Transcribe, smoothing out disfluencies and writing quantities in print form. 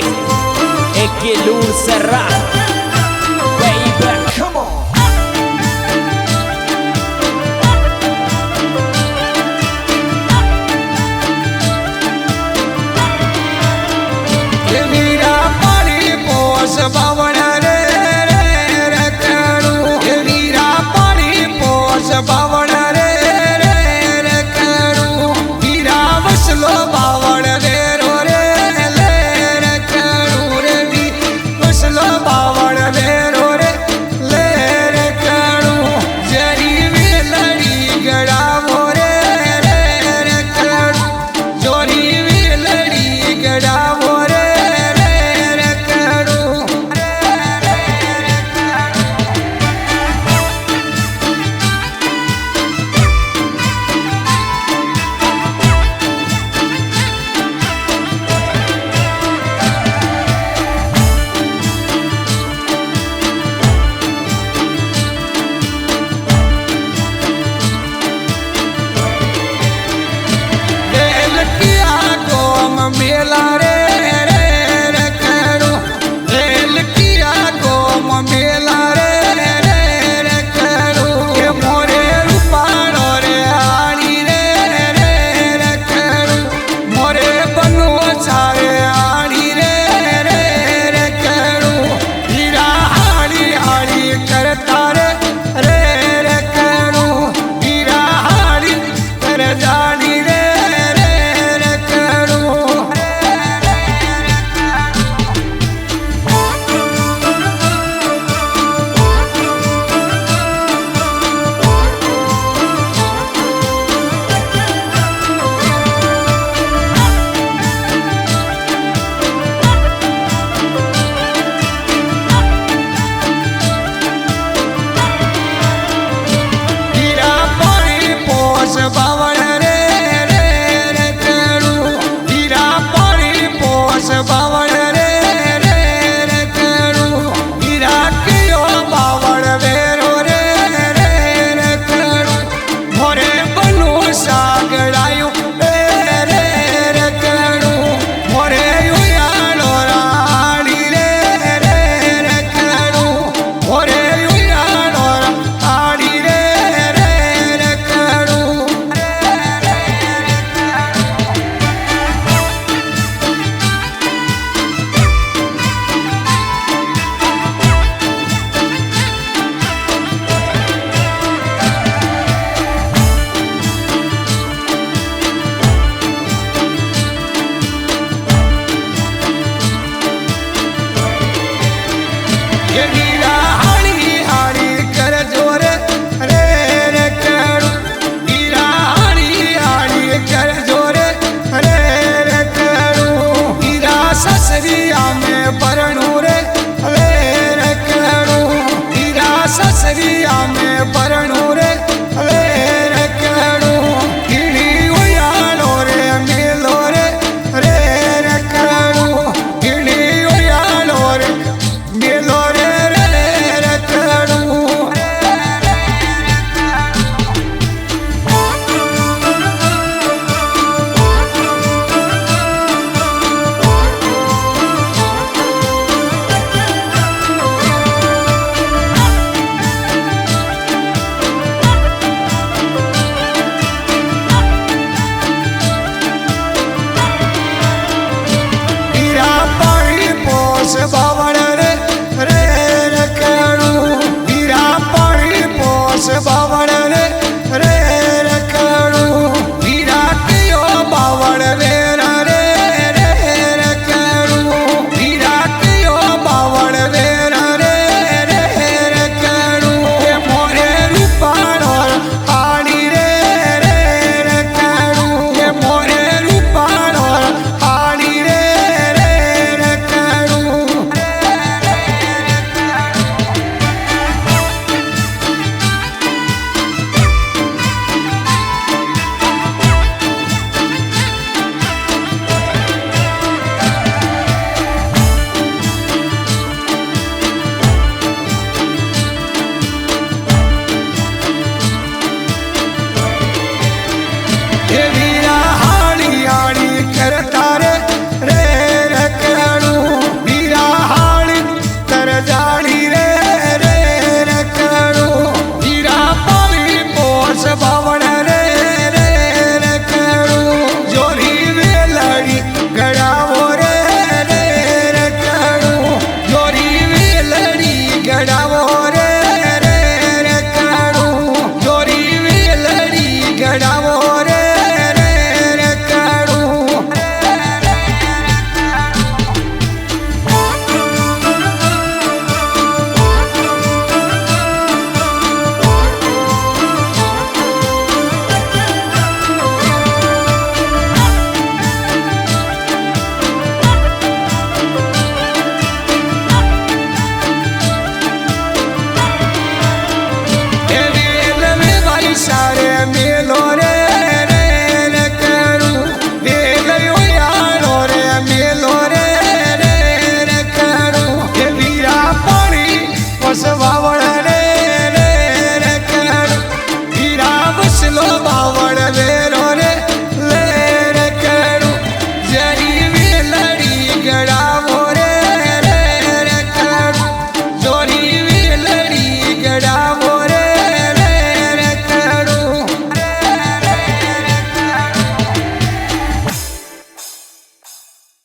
Music e che lui sarà baby come on वीरा पानी पोस बावण रे रखड़ू वीरा पानी पोस बावण रे रखड़ू वीरा वसलो बावण रे रो रे ले रखड़ू रे वी वसलो बावण रे रो रे ले रखड़ू जरी वेलड़ी गड़ा मोरे रखड़ू जोरी वेलड़ी गड़ा मोरे मेला रे रखड़ू रेल किया गोम मेला रे रखड़ू के मोरे रूपाणो रे आड़ी रे रखड़ू मोरे बनो सारे आड़ी रे रखड़ू हीरा हाड़ी हाड़ी करता रे रखड़ू हीरा हाड़ी कर जानी रे बावण रे रखड़ू हीरा पानी पोस बावण रे रखड़ू हीरा कियो बावण वेरो रे रखड़ू मोरे बनो सागड़ायो रे रखड़ू मोरे युयानो राणी रे रखड़ू मोरे युयानो राणी रे रखड़ू वीरा हाड़ी हाड़ी कर जोर रे रखड़ू वीरा हाड़ी हाड़ी कर जोर रे रखड़ू वीरा ससरिया में परणू रे रखड़ू वीरा ससरिया में परणू रे